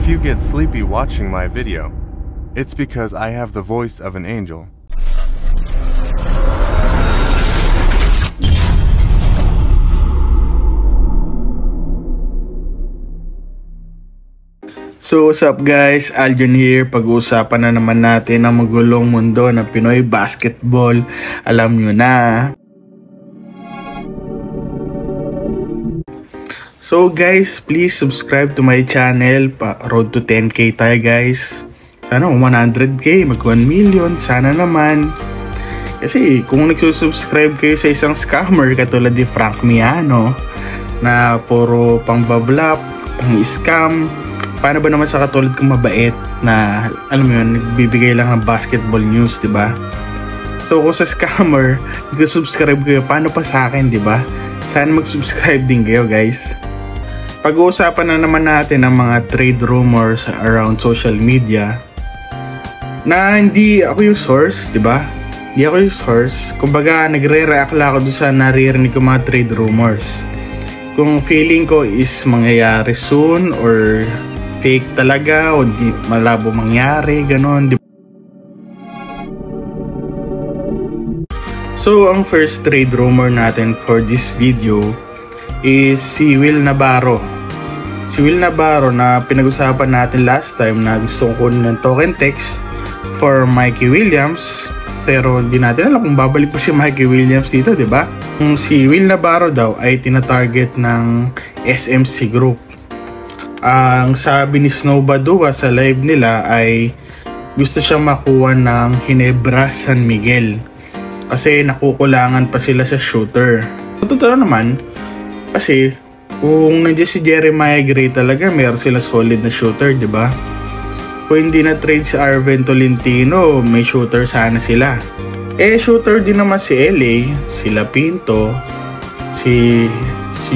If you get sleepy watching my video, it's because I have the voice of an angel. So what's up guys, Aljon here. Pag-uusapan na naman natin ang magulong mundo ng Pinoy basketball. Alam nyo na. So guys, please subscribe to my channel. Road to 10k tayo guys. Sana 100k, mag 1 million. Sana naman. Kasi kung nagsusubscribe kayo sa isang scammer katulad ni Frank Miano na puro pang-bablap, pang-scam, paano ba naman sa katulad kong mabait na alam mo yun, nagbibigay lang ng basketball news, di ba? So kung sa scammer, nag-subscribe kayo, paano pa sa akin, di ba? Sana mag-subscribe din kayo, guys. Pag-uusapan na naman natin ang mga trade rumors around social media na hindi ako yung source, di ba? Hindi ako yung source. Kumbaga, nagre-react lang ako doon sa naririnig ko mga trade rumors. Kung feeling ko is mangyayari soon or fake talaga o di malabo mangyari, ganon. So, ang first trade rumor natin for this video is si Will Navarro. Si Will Navarro na pinag-usapan natin last time na gusto ko ng token text for Mikey Williams. Pero hindi natin alam kung babalik pa si Mikey Williams dito, di ba? Kung si Will Navarro daw ay tinatarget ng SMC Group. Ang sabi ni Snow Badua sa live nila ay gusto siyang makuha ng Ginebra San Miguel kasi nakukulangan pa sila sa shooter. Totoo naman kasi kung nandiyan si Jeremiah Gray talaga meron sila solid na shooter, di ba? Kung hindi na trade si Arven Tolentino, may shooter sana sila. Shooter din naman si LA, sila Pinto, si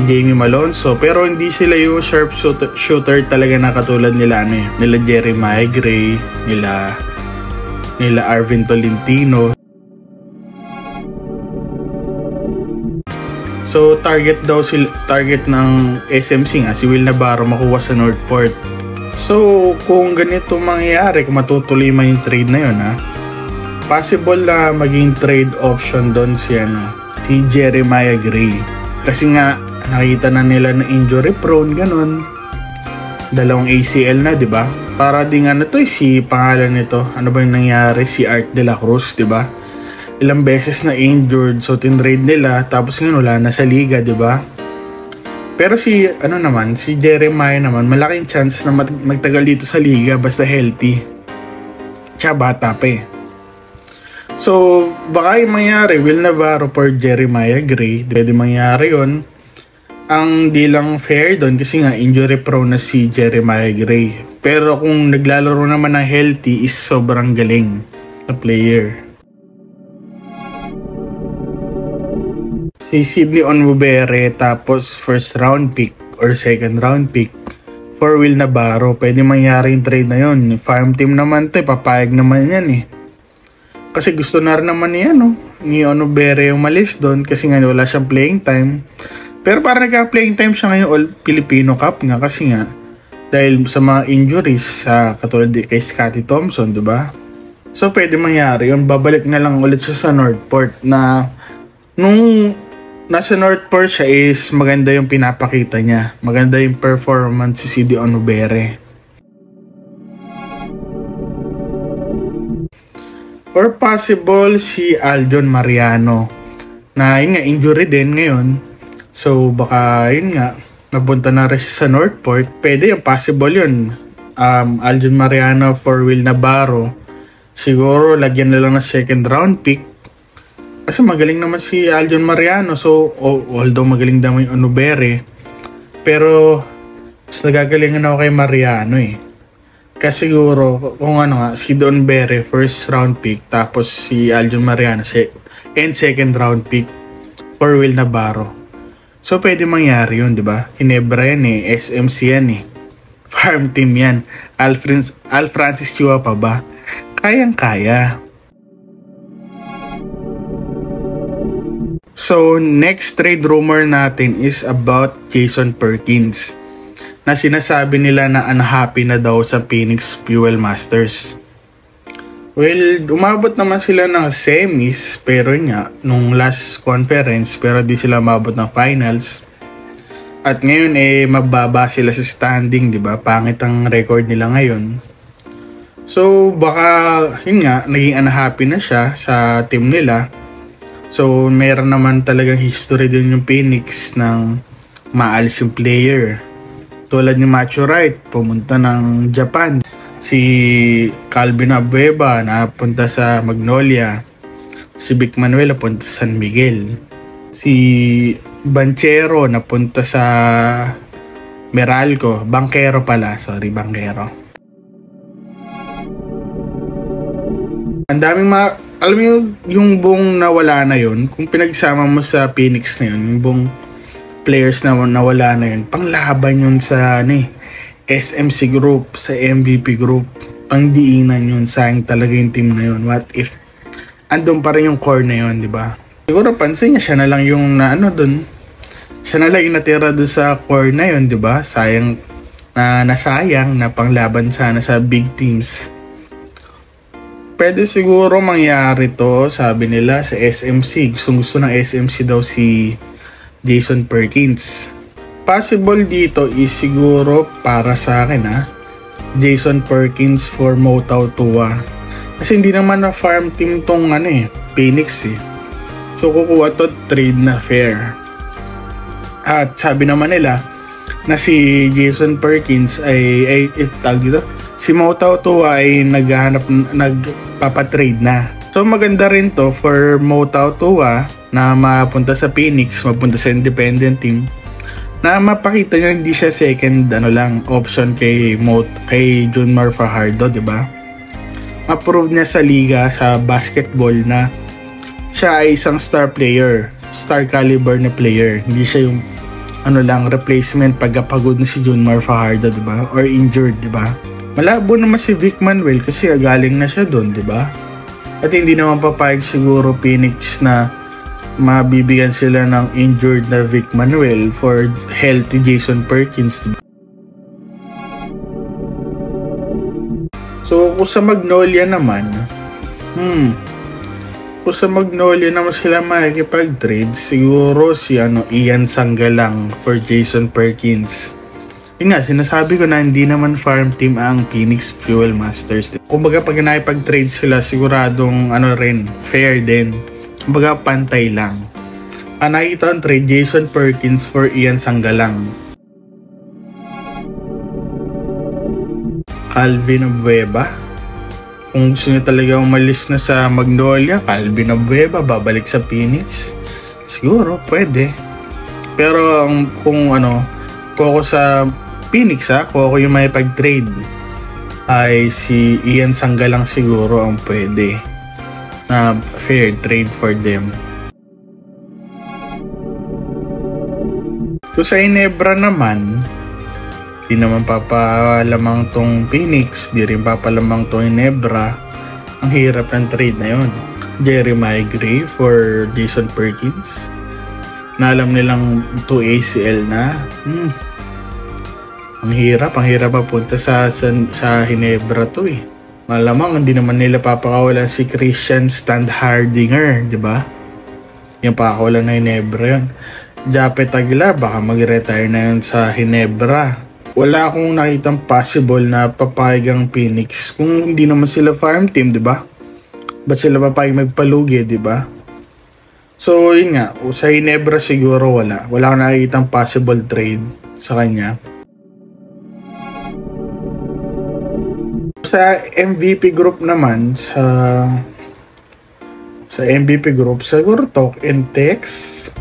Jamie Malonzo, pero hindi sila yung sharp shooter talaga na katulad nila nila Jeremiah Gray, nila Arven Tolentino. So target ng SMC nga si Will Navarro makuha sa Northport. So kung ganito mangyayari, kung matutuloy man yung trade na yun, possible na maging trade option doon si Jeremiah Gray. Kasi nga nakita na nila na injury prone, ganon. Dalawang ACL na, di ba? Para din nga na to si pangalan nito. Ano ba yung nangyari? Si Art de la Cruz, di ba? Ilang beses na injured, so tinrade nila, tapos nga wala na sa liga, di ba? Pero si Jeremiah naman, malaking chance na magtagal dito sa liga basta healthy. Tsaka bata pa eh. So, baka yung mangyari, Will Navarro for Jeremiah Gray, pwede mangyari yun. Ang di lang fair doon kasi nga injury prone na si Jeremiah Gray. Pero kung naglalaro naman ng healthy is sobrang galing na player. Si Sidney Onwubere tapos first round pick or second round pick for Will Navarro. Pwede mangyari yung trade na yun. Farm team naman to, papayag naman yan eh. Kasi gusto na rin naman ni Onwubere umalis doon kasi nga wala siyang playing time. Pero parang nagka-playing time siya ngayon All Filipino Cup nga kasi nga dahil sa mga injuries katulad kay Scottie Thompson, diba? So pwede mangyari yun. Babalik na lang ulit siya sa Northport na nung nasa Northport siya is maganda yung pinapakita niya. Maganda yung performance si Sidney Onwubere. Or possible si Aljon Mariano na yun nga injury din ngayon. So baka yun nga napunta na rin sa Northport. Pwede yung possible yun. Aljon Mariano for Will Navarro. Siguro lagyan na lang ng second round pick. Kasi magaling naman si Aljon Mariano. So although magaling naman yung Onwubere, pero mas nagagalingan ako kay Mariano eh. Kasi siguro kung si Onwubere first round pick tapos si Aljon Mariano and second round pick for Will Navarro. So pwede mangyari yun, di ba? Ginebra yan eh, SMC yan eh. Farm team yan. Al Francis Chua pa ba? Kayang-kaya. So next trade rumor natin is about Jason Perkins. na sinasabi nila na unhappy na daw sa Phoenix Fuel Masters. Well, umabot naman sila ng semis pero nung last conference, pero di sila umabot ng finals. At ngayon mababa sila sa standing, di ba? Pangit ang record nila ngayon. So baka naging unhappy na siya sa team nila. So meron naman talagang history din yung Phoenix ng maalis yung player. Tulad ni Macho Wright, pumunta ng Japan. Si Calvin Abueva napunta sa Magnolia. Si Vic Manuel napunta sa San Miguel. Si Banchero napunta sa Meralco. Banquero. Ang daming alam mo yung buong nawala na yun, kung pinagsama mo sa Phoenix na yun, yung buong players na nawala na yun, panglaban yun sa SMC group, sa MVP group, pangdiinan yun, sayang talaga yung team na yun. What if andun pa rin yung core na yun, di ba? Siguro pansin niya, siya na lang yung dun, siya na lang yung natira dun sa core na yun, di ba? Sayang nasayang na panglaban sana sa big teams. Pwede siguro mangyari to, sabi nila sa SMC. Gusto ng SMC daw si Jason Perkins. Possible dito is siguro para sa akin Jason Perkins for Motau Tua. Kasi hindi naman na farm team tong Phoenix So kukuha to trade na fair. At sabi naman nila na si Jason Perkins ay si Motau Tua ay nagpapatrade na. So maganda rin to for Motau Tua na mapunta sa Phoenix, mapunta sa independent team, na mapakita niya hindi siya second option kay Junmar Fajardo, di ba? Ma-prove niya sa liga, sa basketball, na siya ay isang star player, star caliber na player. Hindi siya yung replacement pagkapagod na si Junmar Fajardo, di ba? Or injured, di ba? Malabo naman si Vic Manuel kasi galing na siya doon, di ba? At hindi naman papayag siguro Phoenix na mabibigyan sila ng injured na Vic Manuel for healthy Jason Perkins. So kung sa Magnolia naman, kung sa Magnolia naman sila makikipag-trade, siguro si Ian Sanggalang for Jason Perkins. Yun sinasabi ko na hindi naman farm team ang Phoenix Fuel Masters. Kumbaga pag nakipag-trade sila, siguradong fair din. Kumbaga pantay lang. Nakita ang trade, Jason Perkins for Ian Sanggalang. Calvin Abueva. Kung gusto nyo talaga umalis na sa Magnolia, Calvin Abueva, babalik sa Phoenix. Siguro, pwede. Pero kung ako sa Phoenix kung ako yung may pag-trade, ay si Ian Sanggalang siguro ang pwede na fair trade for them. So sa Ginebra naman, di naman papalamang tong Phoenix, di rin papalamang tong Ginebra. Ang hirap ng trade na yon. Jeremiah Gray for Jason Perkins, na alam nilang 2 ACL na. Ang hirap papunta sa Ginebra to Malamang hindi naman nila papakawalan si Christian Standhardinger, di ba? Yung pakakawalan na Ginebra yun. Japet Aguilar, baka mag-retire na yun sa Ginebra. Wala akong nakitang possible na papayag ang Phoenix kung hindi naman sila farm team, di ba? Ba't sila papayag magpalugi, di ba? So yun sa Ginebra siguro wala akong nakitang possible trade sa kanya. Sa MVP group naman, sa MVP group, siguro token text.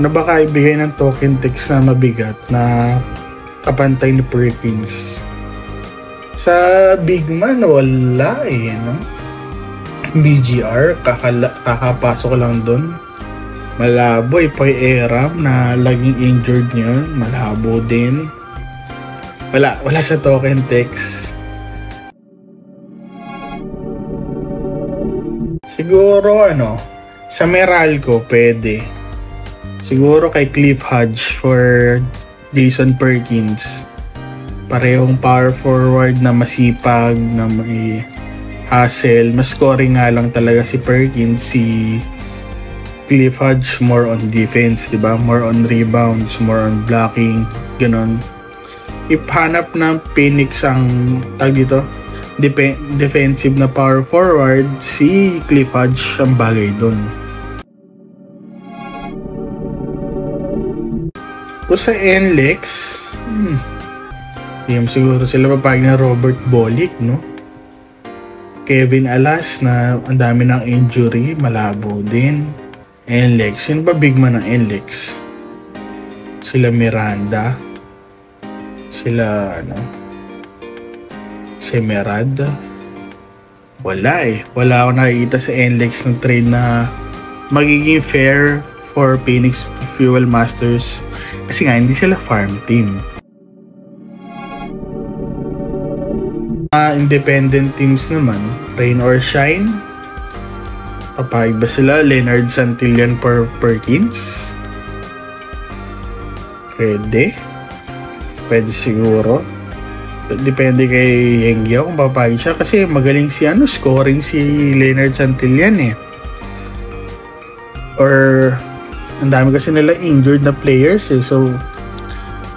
Ano ba kaibigay ng token text na mabigat na kapantay ni Perkins? Sa big man, wala BGR, kakapasok lang doon. Malabo Poy Eram na laging injured niya, malabo din. Wala sa token text. Siguro sa Meralco pwede. Siguro kay Cliff Hodge for Jason Perkins. Parehong power forward na masipag, na may hustle. Mas scoring nga lang talaga si Perkins. Si Cliff Hodge more on defense, diba? More on rebounds, more on blocking, ganon. If hanap ng Phoenix ang tag dito, defensive na power forward, si Cliff Hodge ang bagay dun. Kung sa NLEX, siguro sila papayag na Robert Bolick, no? Kevin Alas na ang dami ng injury, malabo din. NLEX, yun ba big man ng NLEX? Sila Miranda, sila Semerad. Wala akong nakikita sa NLEX ng trade na magiging fair for Phoenix Fuel Masters kasi nga hindi sila farm team. Independent teams naman, rain or shine, papayag ba sila? Leonard Santillan per Perkins? Pwede siguro. Depende kay Yengyao kung papayag siya kasi magaling si scoring si Leonard Santillan or ang dami kasi nila injured na players so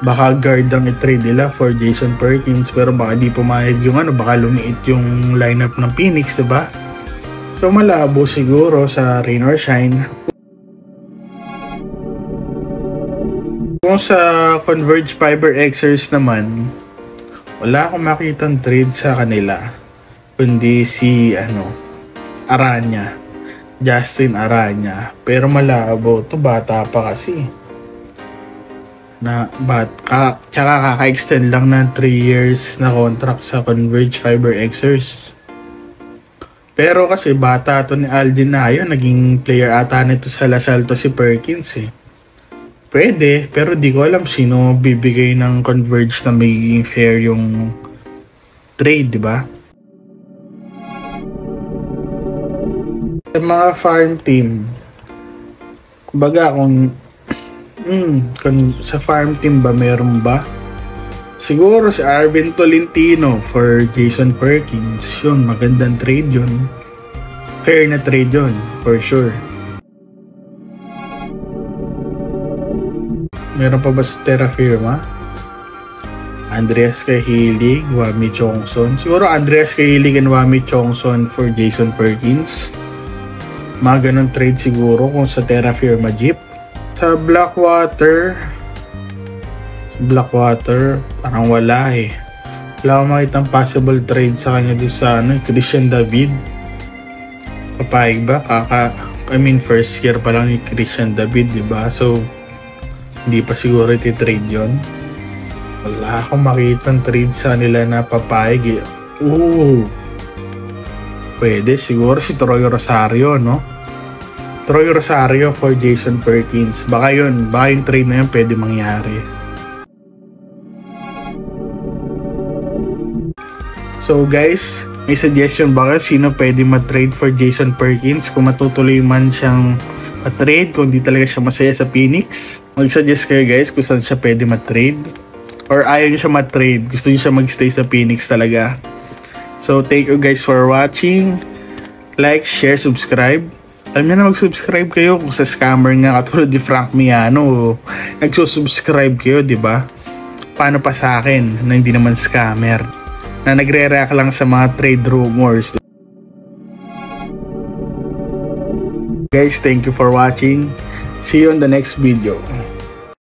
baka guard ang i-trade nila for Jason Perkins pero baka di pumayag yung baka lumiit yung lineup ng Phoenix, diba? So malabo siguro sa rain or shine. Kung sa Converge Fiber Xers naman, wala akong makitang trade sa kanila kundi si Aranya, Justin Aranya, pero malabo to, bata pa kasi tsaka kaka-extend lang ng 3 years na contract sa Converge Fiber Xers. Pero kasi bata to ni Aldin Nayo, naging player ata nito sa Lasal to si Perkins Pwede, pero di ko alam sino bibigay ng Converge na magiging fair yung trade, diba? Sa mga farm team, kumbaga kung sa farm team ba meron ba? Siguro si Arvin Tolentino for Jason Perkins, yun, magandang trade yun. Fair na trade yun, for sure. Meron pa ba sa Terra Firma? Andreas Kahilig, Wami Chongson. Siguro Andreas Kahilig and Wami Chongson for Jason Perkins. Mga ganun trade siguro kung sa Terra Firma Jeep. Sa Blackwater parang wala Wala akong makitang possible trade sa kanya doon sa Christian David. Papayag ba? First year pa lang ni Christian David, diba? So hindi pa siguro iti-trade yun. Wala akong makitang trade sa nila na papayag pwede siguro si Troy Rosario, no? Troy Rosario for Jason Perkins. Baka yung trade na yun pwede mangyari. So guys, may suggestion ba kayo sino pwede ma-trade for Jason Perkins kung matutuloy man siyang ma-trade, kung di talaga siya masaya sa Phoenix? Mag-suggest kayo guys kung saan siya pwede ma-trade or ayaw niyo siya ma-trade, gusto niyo siya mag-stay sa Phoenix talaga. So thank you guys for watching. Like, share, subscribe. Alam niyo na mag-subscribe kayo kung sa scammer nga katulad ni Frank Miano nagsusubscribe kayo, diba? Paano pa sa akin na hindi naman scammer na nagre-react lang sa mga trade rumors. Guys, thank you for watching. See you on the next video.